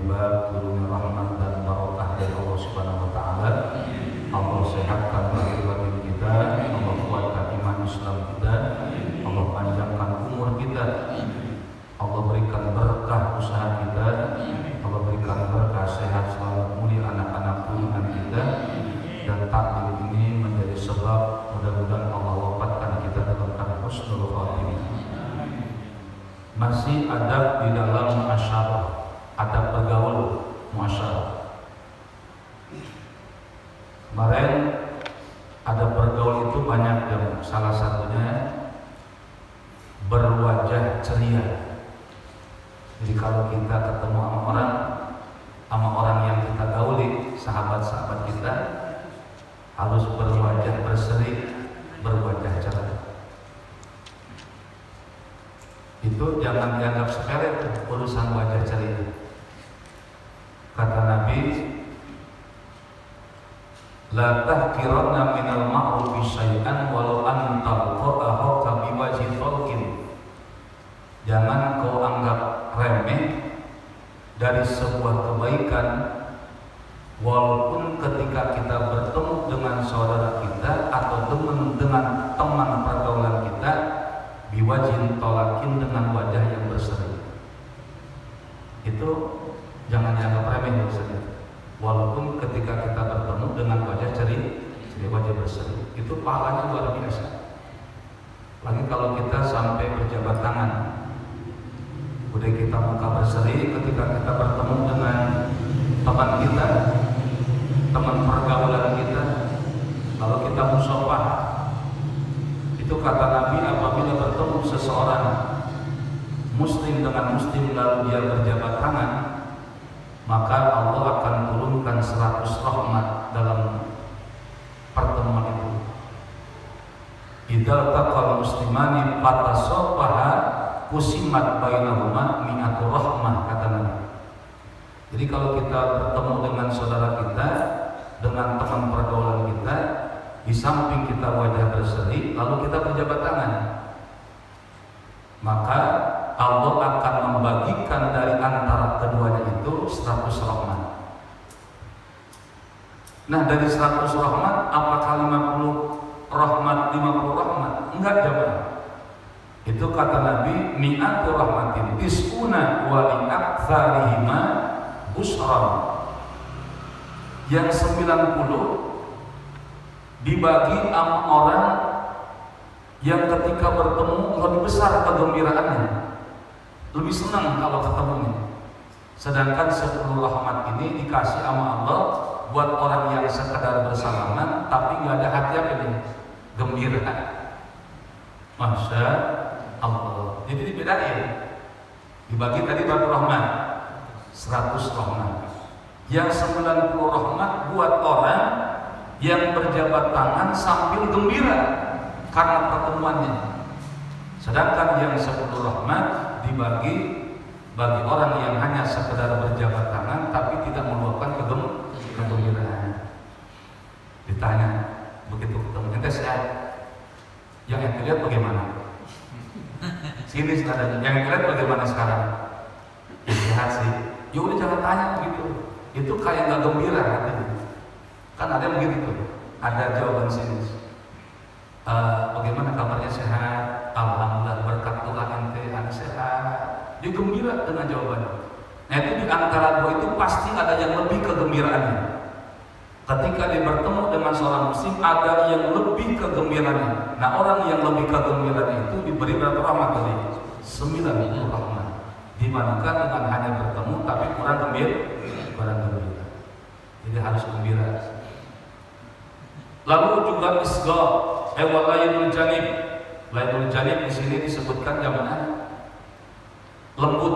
thayyibah, turunnya rahmat dan barokah dari Allah Subhanahu wa taala. Allah sehatkan lahir batin kita, Allah kuatkan iman Islam kita, Allah panjangkan umur kita, Allah berikan berkah usaha kita, Allah berikan berkah sehat selamat mulia anak-anak turunan kita, dan takdir ini menjadi sebab mudah-mudahan Allah wafatkan kita dalam keadaan husnul khatimah. Masih adab di dalam muasyarah, adab bergaul muasyarah. Kemarin adab bergaul itu banyak yang salah satunya berwajah ceria. Jadi kalau kita ketemu sama orang yang kita gauli, sahabat-sahabat kita, harus berwajah berseri, berwajah ceria. Itu jangan dianggap sepele urusan wajah ceria. Kata Nabi, la tahkiranna minal ma'rufi syai'an walau an talqa'ahu biwajhin talqin. Jangan kau anggap remeh dari sebuah kebaikan walaupun ketika kita bertemu dengan saudara kita atau dengan teman pergaulan kita biwajhin talakin, dengan wajah yang berseri. Itu jangan dianggap remeh maksudnya. Walaupun ketika kita bertemu dengan wajah ceria, wajah berseri, itu pahalanya luar biasa. Lagi kalau kita sampai berjabat tangan, udah kita muka berseri ketika kita bertemu dengan teman kita, teman pergaulan kita, lalu kita musyafah. Itu kata Nabi, apabila bertemu seseorang muslim dengan muslim lalu dia berjabat tangan, maka Allah akan turunkan 100 rahmat dalam pertemuan itu. Idza taqal muslimani fatasafaha kusimat bainahuma mi'atu rahmah, kata Nabi. Jadi kalau kita bertemu dengan saudara kita, dengan teman pergaulan kita, di samping kita wajah berseri, lalu kita berjabat tangan, maka Allah akan membagikan dari antara keduanya itu 100 rahmat. Nah, dari 100 rahmat apakah 50 rahmat, 50 rahmat? Enggak, jemaah. Itu kata Nabi, mi'atu rahmatin tis'una wa li aktsarihima busran. Yang 90 dibagi sama orang yang ketika bertemu lebih besar kegembiraannya, lebih senang kalau ketemunya. Sedangkan 10 rahmat ini dikasih sama Allah buat orang yang sekedar bersalaman tapi nggak ada hati apa ini, gembira. Masya Allah. Jadi dibedain, dibagi tadi berapa rahmat? 100 rahmat. Yang 90 rahmat buat orang yang berjabat tangan sambil gembira karena pertemuannya. Sedangkan yang 10 rahmat dibagi bagi orang yang hanya sekedar berjabat tangan tapi tidak meluapkan kegembiraan. Ditanya begitu ketemu, ente sehat? Yang ente lihat bagaimana? Sini seadanya. Yang ente lihat bagaimana sekarang? Sehat sih. Ya udah jangan tanya begitu. Itu kayak nggak gembira katanya. Kan ada yang begitu tuh. Ada jawaban sini. Bagaimana kabarnya, sehat? Alhamdulillah, berkat doa ente anak sehat. Dia gembira dengan jawabannya. Nah, itu di antara dua itu pasti ada yang lebih kegembiraannya. Ketika dia bertemu dengan seorang muslim, ada yang lebih kegembiraannya. Nah, orang yang lebih kegembiraan itu diberi berapa rahmat tadi? 90 rahmat. Dibandingkan dengan hanya bertemu tapi kurang gembira. Jadi harus gembira. Lalu juga isga, lainul janib. Lainul janib di sini disebutkan jamaah lembut,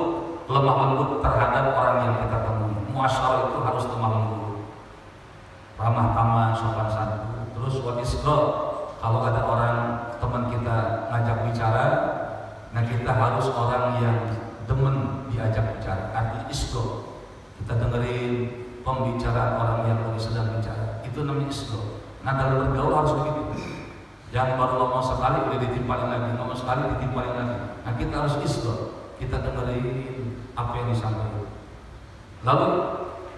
lemah lembut terhadap orang yang kita temui. Muasyarah itu harus lemah lembut, ramah tamah, sopan santun. Terus wa isga, kalau ada orang teman kita ngajak bicara, nah kita harus orang yang demen diajak bicara. Artinya isga, kita dengerin pembicaraan orang yang lagi sedang bicara, itu namanya isga. Nah, dalam bergaul harus begitu. Yang baru ngomong sekali udah ditimpalin lagi, ngomong sekali ditimpalin lagi. Nah, kita harus isga, kita dengerin apa yang disampaikan. Lalu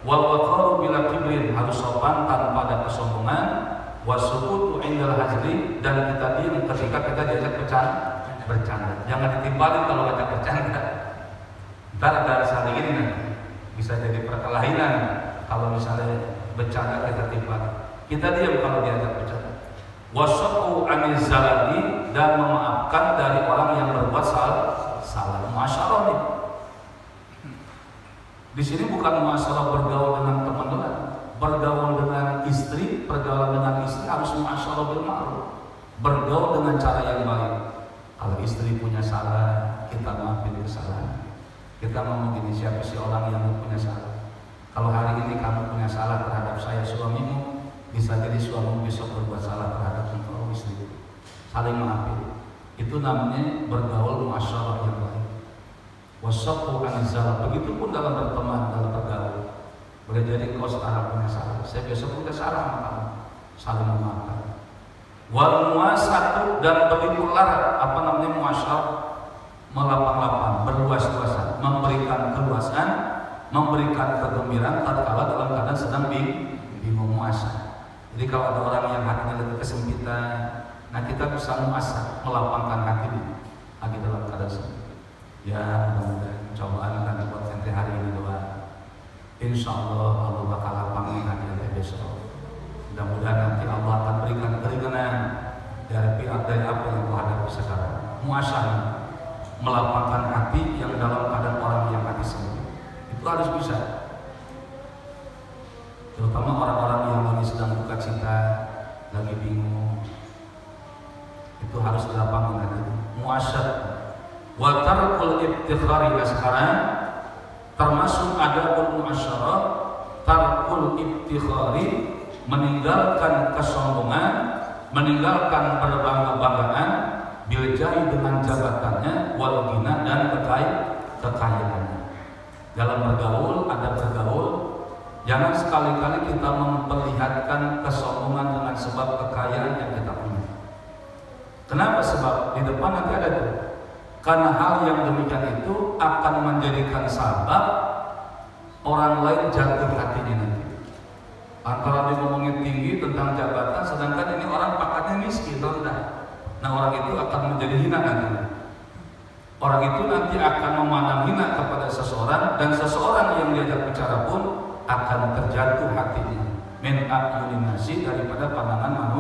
wal waqaru bila kibrin, harus sopan tanpa ada kesombongan, wasukutu indal hajri, dan kita diam ketika kita diajak bercanda. Jangan ditimpalin kalau ajak bercanda. Ntar ada saling ini nanti bisa jadi perkelahian kalau misalnya bercanda kita timpal. Kita diam kalau diajak bercanda. Wasafu aniz zalali, dan memaafkan dari orang yang berbuat salah. Muasyarah nih. Di sini bukan masalah bergaul dengan teman doang, bergaul dengan istri, pergaulan dengan istri harus muasyarah bil ma'ruf, bergaul dengan cara yang baik. Kalau istri punya salah, kita maafin kesalahan. Kita ngomong gini, siapa sih orang yang punya salah? Kalau hari ini kamu punya salah terhadap saya suamimu, bisa jadi suamimu besok berbuat salah terhadap engkau istri. Saling maafin. Itu namanya bergaul muasyarah yang baik. Wasafu anizal, begitupun dalam berteman, dalam bergaul. Boleh jadi kau sekarang punya salah, saya besok punya salah sama kamu, saling memaafkan. Wal muasatu, dan berlimpahlah apa namanya muasyarah, melapang-lapang, berluas-luasan, memberikan keluasan, memberikan kegembiraan tatkala dalam keadaan sedang bingung muasa. Jadi kalau ada orang yang hatinya lebih kesempitan, nah kita bisa muasa, melapangkan hatinya lagi dalam keadaan sempit. Ya mudah-mudahan cobaan akan buat nanti hari ini doa. Insya Allah Allah bakal lapangin hati besok. Mudah-mudahan nanti Allah akan berikan keringanan dari apa yang kau hadapi sekarang. Muasyah, melapangkan hati yang dalam keadaan orang yang hati sempit. Itu harus bisa. Terutama orang-orang yang lagi sedang duka cita, lagi bingung. Itu harus dilapangkan hati. Muasyah. Wa tarkul ibtikhari, sekarang termasuk adabul muasyarah, tarkul ibtikhari, meninggalkan kesombongan, meninggalkan berbangga-banggaan, biljahi dengan jabatannya, wal ghina, dan kekayaannya. Dalam bergaul, ada bergaul, jangan sekali-kali kita memperlihatkan kesombongan dengan sebab kekayaan yang kita punya. Kenapa? Sebab di depan nanti ada tuh. Karena hal yang demikian itu akan menjadikan sabab orang lain jatuh hatinya nanti. Antara dia ngomongin tinggi tentang jabatan, sedangkan ini orang pangkatnya miskin, rendah. Nah orang itu akan menjadi hina nanti. Orang itu nanti akan memandang hina kepada seseorang, dan seseorang yang diajak bicara pun akan terjatuh hatinya. Min a'yunin nasi, daripada pandangan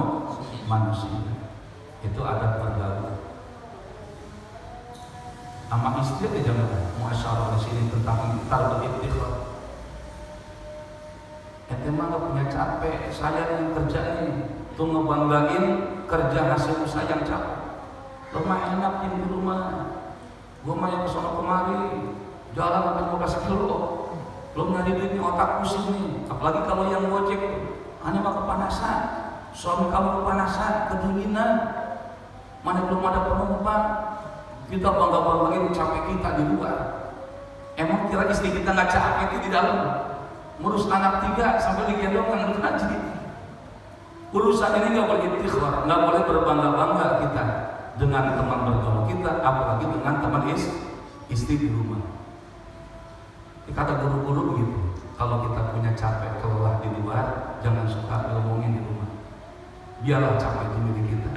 manusia. Itu ada pergaulan. Sama istri aja muasyarah di sini tentang tarkul ibtikhar. Ente mah gak punya capek, saya yang kerja nih, tuh ngebanggain kerja hasil usaha yang capek. Lo mah enak di rumah, gua mah yang kesana kemari, jalan sampai 15 kilo, belum nyari duitnya otak pusing nih. Apalagi kalau yang gojek, hanya mah kepanasan, suami kamu kepanasan, kedinginan, mana belum ada penumpang. Kita bangga-banggain capek kita di luar. Emang kira istri kita nggak capek itu di dalam? Ngurus anak 3 sampai digendong kan udah ngaji. Urusan ini nggak boleh ibtikhar, nggak boleh berbangga-bangga kita dengan teman bergaul kita, apalagi dengan teman istri di rumah. Kata guru-guru begitu. Kalau kita punya capek kelelah di luar, jangan suka ngomongin di rumah. Biarlah capek itu milik kita.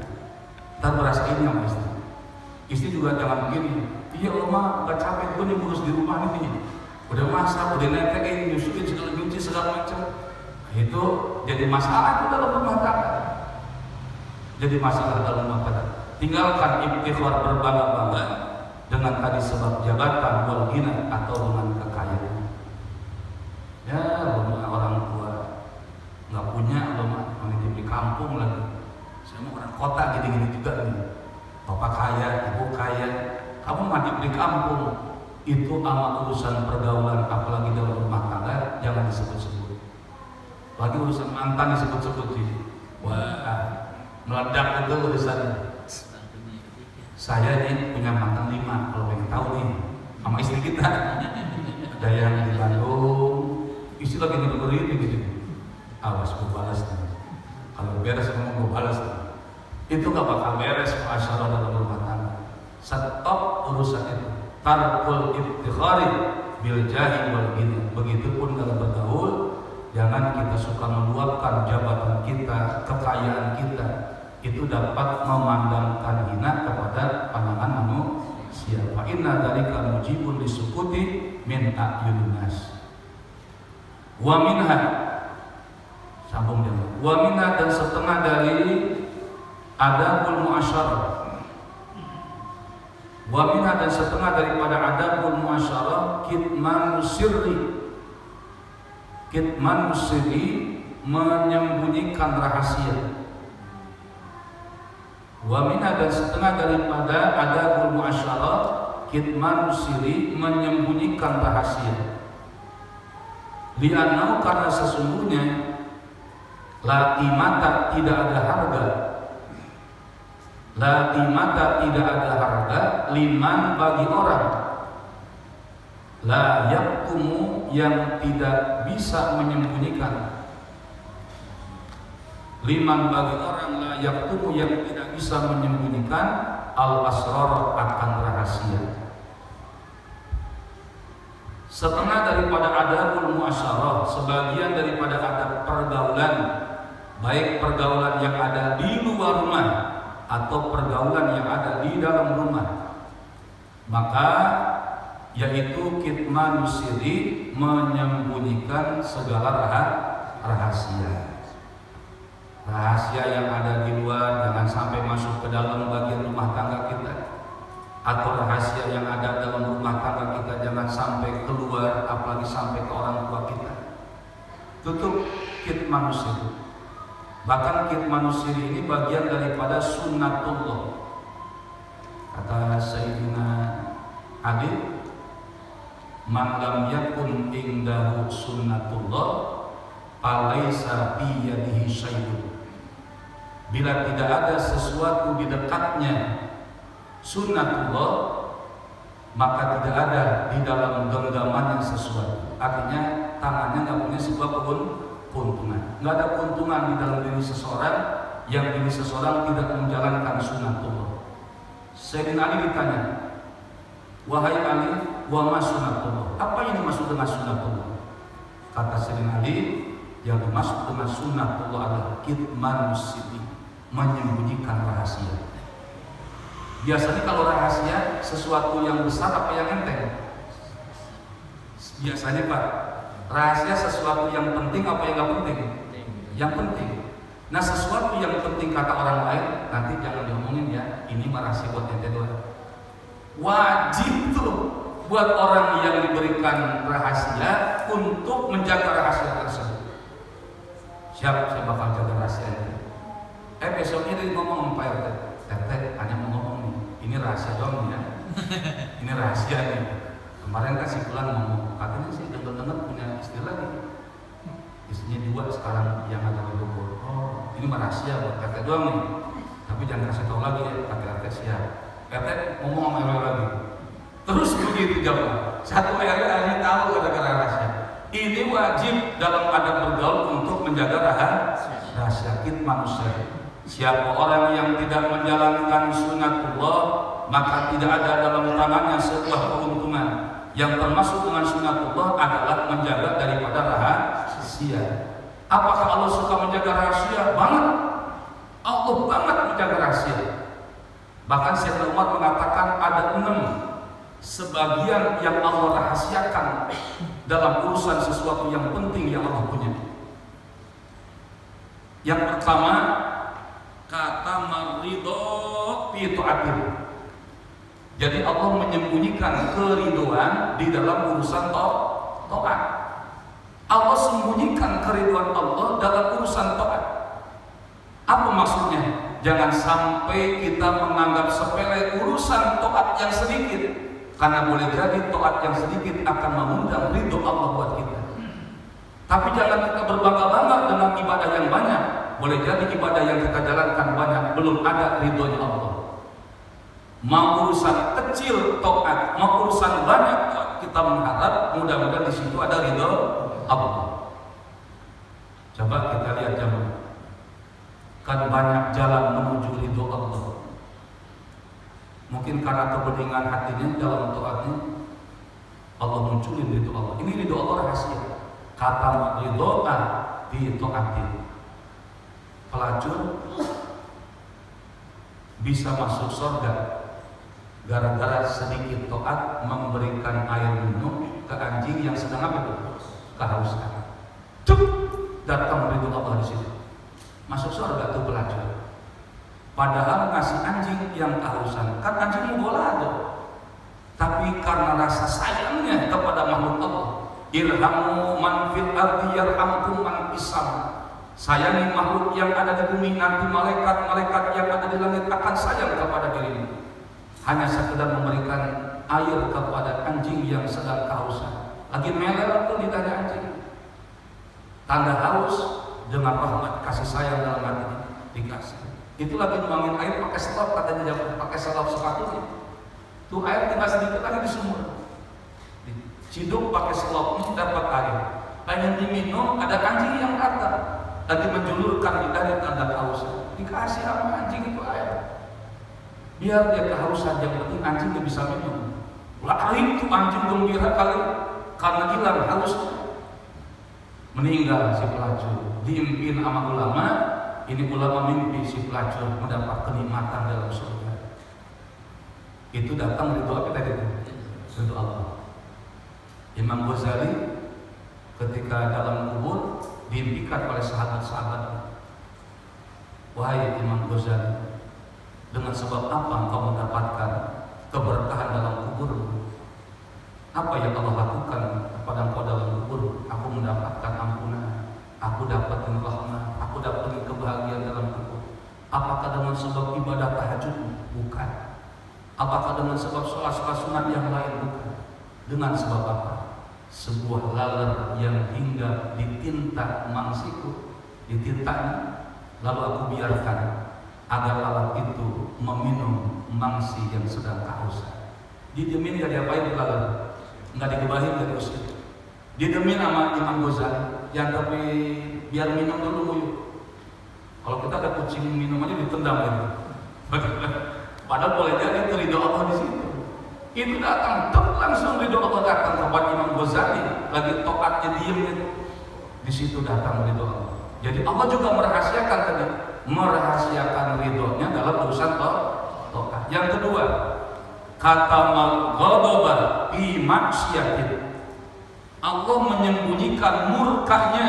Ntar berasa ini sama istri. Istri juga jangan begini, iya mah gak capek gue nih ngurus di rumah nih, udah masak, udah netekin, nyusuin, segala nyuci, segala macam. Itu jadi masalah itu dalam rumah tangga. Jadi masalah dalam rumah tangga. Tinggalkan ibtikhar, berbangga-bangga dengan tadi sebab jabatan, wal ghina, atau dengan kekayaan. Ya orang tua nggak punya, lo mah di kampung lagi. Saya mau orang kota gini-gini juga nih. Bapak kaya, ibu kaya, kamu mati di kampung. Itu sama urusan pergaulan, apalagi dalam rumah tangga, jangan disebut-sebut. Lagi urusan mantan disebut-sebut sih. Wah, meledak itu urusannya. Saya nih punya mantan 5, kalau pengen tahu nih, sama istri kita. Ada yang di Bandung, istri lagi ngedengerin gitu. Awas, gue balas nih. Kalau beres kamu gue balas nih. Itu gak bakal beres muasyarah dalam rumah tangga. Stop urusan itu. Tarkul ibtikhari bil jahi wal ghina. Begitupun itu dapat memandangkan hina kepada pandangan manusia. Fa inna dzalika mujibun lisukuti min a'yunin nas. Wa minha, sambung jemaah. Wa minha, dan setengah dari adabul muasyarah. Wa minha, dan setengah daripada adabul muasyarah kitman sirri. Kitman sirri, menyembunyikan rahasia. Wa minha, dan setengah daripada adabul muasyarah kitman sirri, menyembunyikan rahasia. Li'annahu, karena sesungguhnya la qimata, tidak ada harga. La qimata, tidak ada harga liman, bagi orang la yaktumu, yang tidak bisa menyembunyikan. Liman, bagi orang la yaktumu, yang tidak bisa menyembunyikan al-asrar, akan rahasia. Setengah daripada adabul muasyarah, sebagian daripada adab pergaulan, baik pergaulan yang ada di luar rumah atau pergaulan yang ada di dalam rumah, maka yaitu kitman sirri, menyembunyikan segala rahasia. Rahasia yang ada di luar jangan sampai masuk ke dalam bagian rumah tangga kita, atau rahasia yang ada dalam rumah tangga kita jangan sampai keluar, apalagi sampai ke orang tua kita. Tutup kitman sirri. Bahkan kitman sirri ini bagian daripada sunnatullah. Kata Sayyidina Ali, man lam yakun indahu sunnatullah falaisa fi yadihi syai'un. Bila tidak ada sesuatu di dekatnya sunnatullah, maka tidak ada di dalam genggamannya sesuatu. Artinya tangannya nggak punya sebuah keuntungan. Nggak ada keuntungan di dalam diri seseorang yang diri seseorang tidak menjalankan sunnatullah. Sayyidina Ali ditanya, wahai Ali, wa ma sunnatullah? Apa yang dimaksud dengan sunnatullah? Kata Sayyidina Ali, yang dimaksud dengan sunnatullah adalah kitman sirri, menyembunyikan rahasia. Biasanya kalau rahasia sesuatu yang besar apa yang enteng? Biasanya Pak, rahasia sesuatu yang penting apa yang nggak penting? Yang penting. Nah, sesuatu yang penting kata orang lain nanti jangan diomongin ya, ini rahasia buat ente doang. Wajib tuh buat orang yang diberikan rahasia untuk menjaga rahasia tersebut. Siap, saya bakal jaga rahasia ini. Besoknya dia ngomong Pak RT, hanya mau ngomong nih, ini rahasia dong ya. Ini rahasia nih. Kemarin kan si Fulan ngomong, katanya sih dengar-dengar punya istri lagi. Istrinya 2 sekarang yang ada di Bogor. Oh, ini rahasia buat RT doang nih. Tapi jangan kasih tahu lagi ya, kata RT siap. RT ngomong sama RW lagi. Terus begitu jawab. Satu RW hanya tahu gara-gara rahasia. Ini wajib dalam adab bergaul untuk menjaga rahasia kitman sirri. Siapa orang yang tidak menjalankan sunnatullah, maka tidak ada dalam tangannya sebuah keuntungan. Yang termasuk dengan sunnatullah adalah menjaga daripada rahasia. Apakah Allah suka menjaga rahasia? Banget. Allah banget menjaga rahasia. Bahkan Sayyidina Umar mengatakan ada 6 sebagian yang Allah rahasiakan dalam urusan sesuatu yang penting yang Allah punya. Yang pertama, kata maridho fi ta'atir. Jadi Allah menyembunyikan keriduan di dalam urusan taat. Allah sembunyikan keriduan Allah dalam urusan taat. Apa maksudnya? Jangan sampai kita menganggap sepele urusan taat yang sedikit, karena boleh jadi taat yang sedikit akan mengundang ridho Allah buat kita. Tapi jangan kita berbangga-bangga dengan ibadah yang banyak. Boleh jadi ibadah yang kita jalankan banyak belum ada ridhonya Allah. Mau urusan kecil taat, mau urusan banyak taat, kita mengharap mudah-mudahan di situ ada ridho Allah. Coba kita lihat jamaah. Kan banyak jalan menuju ridho Allah. Mungkin karena kebeningan hatinya dalam taatnya, Allah munculin ridho Allah. Ini ridho Allah rahasia. Kata ridho di taati. Pelacur bisa masuk surga gara-gara sedikit taat memberikan air minum ke anjing yang sedang apa itu? Kehausan. Cuk, datang ridho Allah di situ. Masuk surga tuh pelacur. Padahal ngasih anjing yang kehausan, kan anjing mau bola tuh. Tapi karena rasa sayangnya kepada makhluk Allah, irhamu man fil ardi yarhamkum man fis sama. Sayangi makhluk yang ada di bumi, nanti malaikat-malaikat yang ada di langit akan sayang kepada dirimu. Hanya sekedar memberikan air kepada anjing yang sedang kehausan. Lagi melel tuh ditanya anjing. Tanda haus dengan rahmat kasih sayang dalam hatinya dikasih. Itu lagi nuangin air pakai selop, katanya jangan pakai selop sepatunya. Tuh air tinggal sedikit lagi di sumur. Ciduk pakai selopnya dapat air. Pengen diminum, ada anjing yang datang. Lagi menjulurkan lidahnya tanda kehausan. Dikasih sama anjing itu air. Biar dia kehausan, yang penting anjing dia bisa minum. Lain tuh anjing gembira kali karena hilang hausnya. Meninggal si pelacur. Diimpin sama ulama. Ini ulama mimpi si pelacur mendapat kenikmatan dalam surga. Itu datang ridho apa tadi? Ridho Allah. Imam Ghazali ketika dalam kubur diimpikan oleh sahabat-sahabat. Wahai Imam Ghazali, dengan sebab apa engkau mendapatkan keberkahan dalam kubur? Apa yang Allah lakukan kepada engkau dalam kubur? Aku mendapatkan ampunan, aku dapatin rahmat, aku dapatin kebahagiaan dalam kubur. Apakah dengan sebab ibadah tahajud? Bukan. Apakah dengan sebab sholat-sholat sunat yang lain? Bukan. Dengan sebab apa? Sebuah laler yang hingga ditinta mangsiku, ditintanya, lalu aku biarkan agar lalat itu meminum mangsi yang sedang kehausan. Didemin gak diapain lalat, nggak digebahin, nggak diusir. Didemin sama Imam Ghazali, yang tapi biar minum dulu yuk. Kalau kita ada kucing minum aja ditendang gitu. Padahal boleh jadi itu ridho Allah di situ. Itu datang, langsung ridho Allah datang kepada Imam Ghazali, lagi toatnya diem gitu. Di situ datang ridho Allah. Jadi Allah juga merahasiakan tadi, merahasiakan ridhonya dalam urusan toat. Yang kedua, kata ghadaba fi maksiatin. Allah menyembunyikan murkanya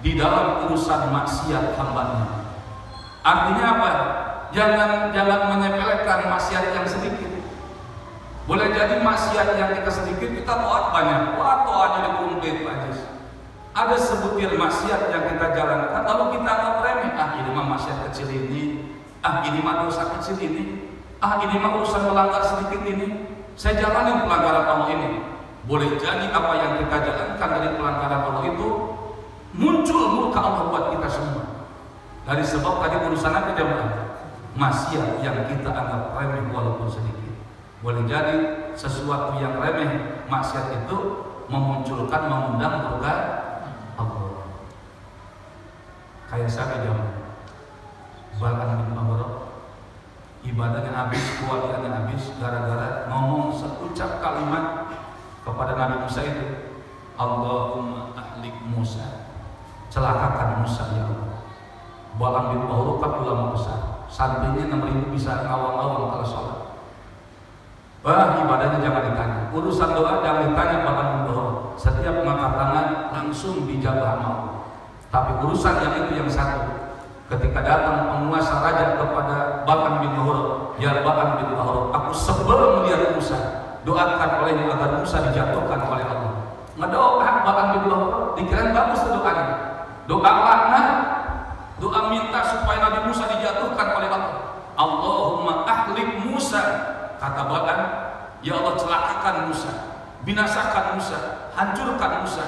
di dalam urusan maksiat hambanya. Artinya apa? Jangan menyepelekan maksiat yang sedikit. Boleh jadi maksiat yang kita sedikit, kita taat banyak. Wah, taatnya dikumplit aja. Ada sebutir maksiat yang kita jalankan, lalu kita anggap remeh. Ah, ini mah maksiat kecil ini. Ah, ini mah dosa kecil ini. Ah, ini mah urusan melanggar sedikit ini. Saya jalanin pelanggaran Allah ini. Boleh jadi apa yang kita jalankan dari pelanggaran Allah itu muncul murka Allah buat kita semua. Dari sebab tadi urusan apa jemaah? Maksiat yang kita anggap remeh walaupun sedikit. Boleh jadi sesuatu yang remeh maksiat itu memunculkan, mengundang murka Allah. Kayak siapa jemaah? Bal'am bin Ba'urah, ibadahnya habis, kualiannya habis gara-gara ngomong seucap kalimat kepada Nabi Musa itu, Allahumma ahlik Musa, celakakan Musa ya Allah. Bal'am bin Ba'urah kan ulama besar, santrinya 6.000 bisa ngawang-ngawang kalau sholat. Ibadahnya jangan ditanya, urusan doa jangan ditanya Bal'am bin Ba'urah. Setiap mengangkat tangan langsung dijabah mau. Tapi urusan yang itu yang satu. Ketika datang penguasa raja kepada Bal'am bin Ba'urah, ya Bal'am bin Ba'urah, aku sebel melihat Musa, doakan olehnya agar Musa dijatuhkan oleh Allah. Ngedoa Bal'am bin Ba'urah, dikirain bagus doanya. Doa laknat, doa minta supaya Nabi Musa dijatuhkan oleh Allah. Allahumma ahlik Musa, kata Bal'am, ya Allah celakakan Musa, binasakan Musa, hancurkan Musa.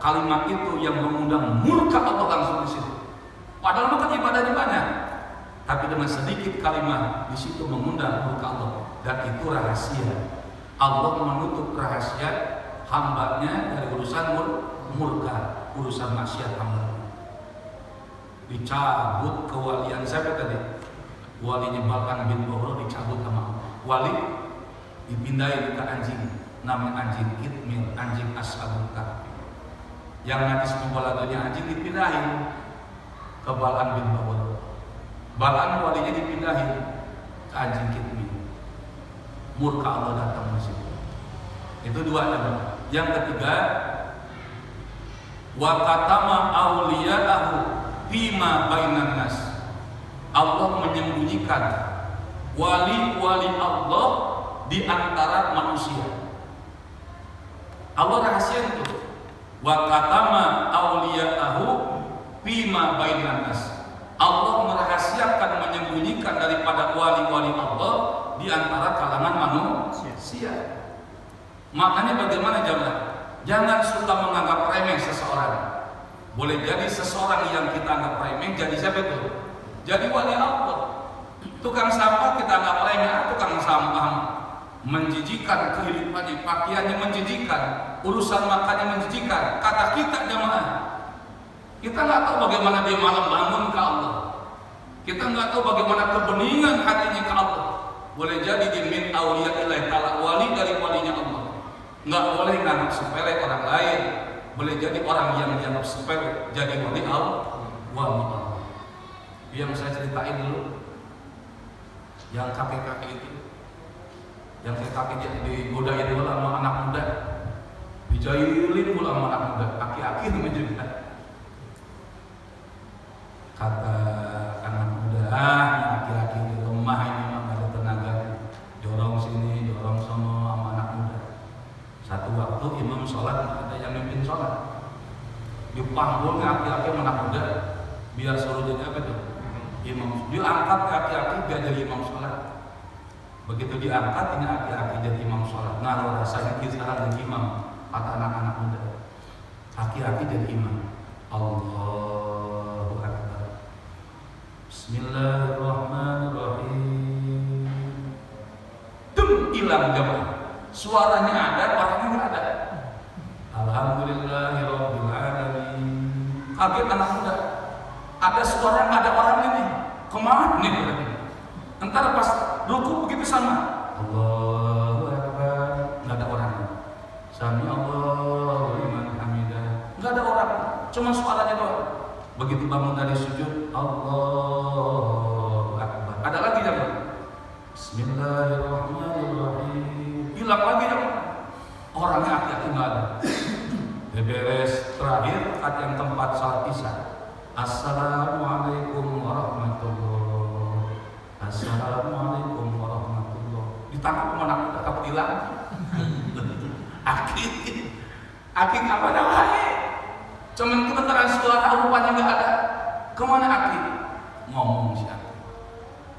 Kalimat itu yang mengundang murka Allah langsung di situ. Padahal bukan ibadahnya banyak, tapi dengan sedikit kalimat di situ mengundang murka Allah. Dan itu rahasia. Allah menutup rahasia hambanya dari urusan murka, urusan maksiat hamba. Dicabut kewalian siapa tadi? Walinya Bal'am bin Ba'urah dicabut sama Allah. Wali dipindahin ke anjing, namanya anjing Kitmir, anjing Ashabul Kahfi. Yang nanti semua lagunya anjing dipindahin ke Bal'am bin Ba'urah. Bal'am walinya dipindahin anjing kitmi. Murka Allah datang di situ. Itu dua yang. Yang ketiga, wa katama awliya'ahu bima bainan nas. Allah menyembunyikan wali-wali Allah di antara manusia. Allah rahasia itu. Wa katama awliya'ahu bima bainan nas. Allah merahasiakan, menyembunyikan daripada wali-wali Allah di antara kalangan manusia. Maknanya bagaimana jamaah? Jangan suka menganggap remeh seseorang. Boleh jadi seseorang yang kita anggap remeh jadi siapa itu? Jadi wali Allah. Tukang sampah kita anggap remeh, tukang sampah menjijikan kehidupannya, pakaiannya menjijikan, urusan makannya menjijikan. Kata kita jamaah, kita nggak tahu bagaimana dia malam bangun ke Allah. Kita nggak tahu bagaimana kebeningan hatinya ke Allah. Boleh jadi dia min auliyaillah ta'ala, wali dari walinya Allah. Nggak boleh nganggap sepele orang lain. Boleh jadi orang yang dianggap sepele jadi wali Allah. Wali Allah. Yang saya ceritain dulu, yang kakek-kakek itu, yang kakek-kakek digodain dulu sama anak muda, dijailin dulu sama anak muda, aki-aki namanya juga. Kata anak muda, laki-laki ini lemah, ini mah gak ada tenaga, dorong sini, dorong sono sama anak muda. Satu waktu imam sholat, ada yang mimpin sholat, dipanggul laki-laki sama anak muda, biar suruh jadi apa tuh? Imam. Diangkat laki-laki biar jadi imam sholat. Begitu diangkat, ini laki-laki jadi imam sholat. Nah, rasanya kita sekarang jadi imam, kata anak-anak muda. Laki-laki jadi imam. Allahu Akbar. Bismillahirrahmanirrahim. Hilang jamaah. Suaranya ada, orangnya nggak ada. Alhamdulillahirabbil alamin. Kaget anak muda. Ada suara, nggak ada orang ini. Kemana nih berarti? Entar pas ruku begitu sama. Allahu Akbar. Nggak ada orang. Sami Allahu liman hamidah. Nggak ada orang. Cuma suaranya doang. Begitu bangun dari sujud, Allahu Akbar. Ada lagi jamaah. Bismillahirrahmanirrahim. Hilang lagi jamaah. Orangnya hati-hati nggak ada. Beres terakhir kat yang tempat salat isya. Assalamualaikum warahmatullahi. Assalamualaikum warahmatullahi. Ditangkap mana muda takut hilang. Aki apa namanya? Cuman kebenaran suara rupanya nggak ada. Kemana Aki? Ngomong si Aki.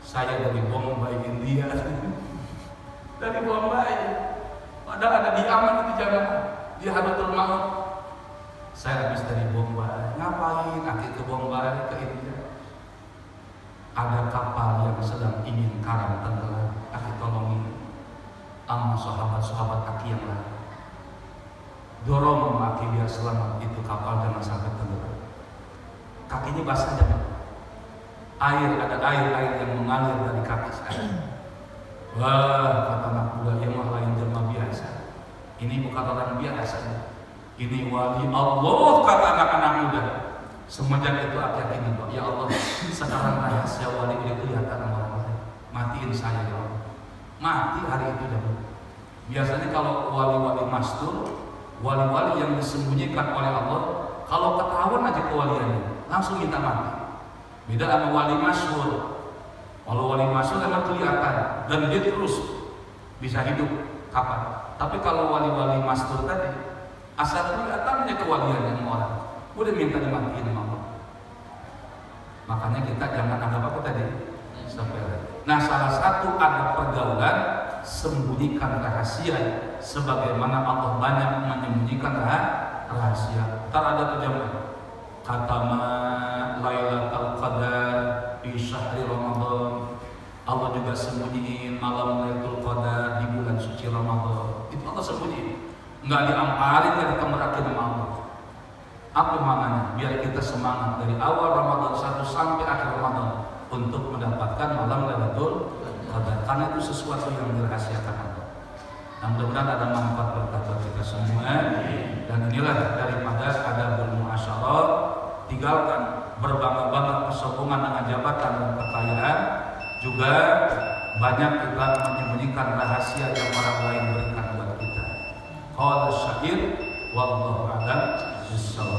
Saya dari Bombay, India. Dari Bombay. Padahal ada di Aman itu jamaah. Di Hadratul Maut. Saya habis dari Bombay. Ngapain Aki ke Bombay, ke India? Ada kapal yang sedang ingin karam tenggelam. Aki tolongin sama sahabat-sahabat Aki yang lain. Dorong Aki biar selamat, itu kapal jangan sampai tenggelam. Kakinya basah aja. Ada air yang mengalir dari kaki saya. Wah, kata anak muda, yang lain jelma biasa. Ini bukan orang biasa. Ini wali Allah, kata anak-anak muda. Semenjak itu Aki yakin, ya Allah, sekarang rahasia wali ini kelihatan orang lain. Matiin saya ya Allah. Mati hari itu jamaah. Biasanya kalau wali-wali mastur, wali-wali yang disembunyikan oleh Allah, kalau ketahuan aja kewaliannya, langsung minta mati. Beda sama wali masyhur. Kalau wali masyhur memang kelihatan dan dia terus bisa hidup kapan. Tapi kalau wali-wali masyhur tadi, asal kelihatannya kewaliannya orang, udah minta dimatiin sama Allah. Makanya kita jangan anggap apa tadi sepele. Nah, salah satu ada pergaulan sembunyikan rahasia, sebagaimana Allah banyak menyembunyikan rahasia. Ntar ada terjemah katama Lailatul Qadar di syahri Ramadan. Allah juga sembunyiin malam Lailatul Qadar di bulan suci Ramadan. Itu Allah sembunyiin, nggak diamparin, nggak ditemerakin sama Allah. Apa maknanya? Biar kita semangat dari awal Ramadan 1 sampai akhir Ramadan untuk mendapatkan malam Lailatul Qadar, karena itu sesuatu yang dirahasiakan Allah. Nah, mudah-mudahan ada manfaat berkah buat kita semua. Dan inilah daripada adabul muasyarah, tinggalkan berbangga-bangga kesombongan dengan jabatan dan kekayaan, juga banyak kita menyembunyikan rahasia yang orang lain berikan buat kita. Qala syair wallahu a'lam bishawab.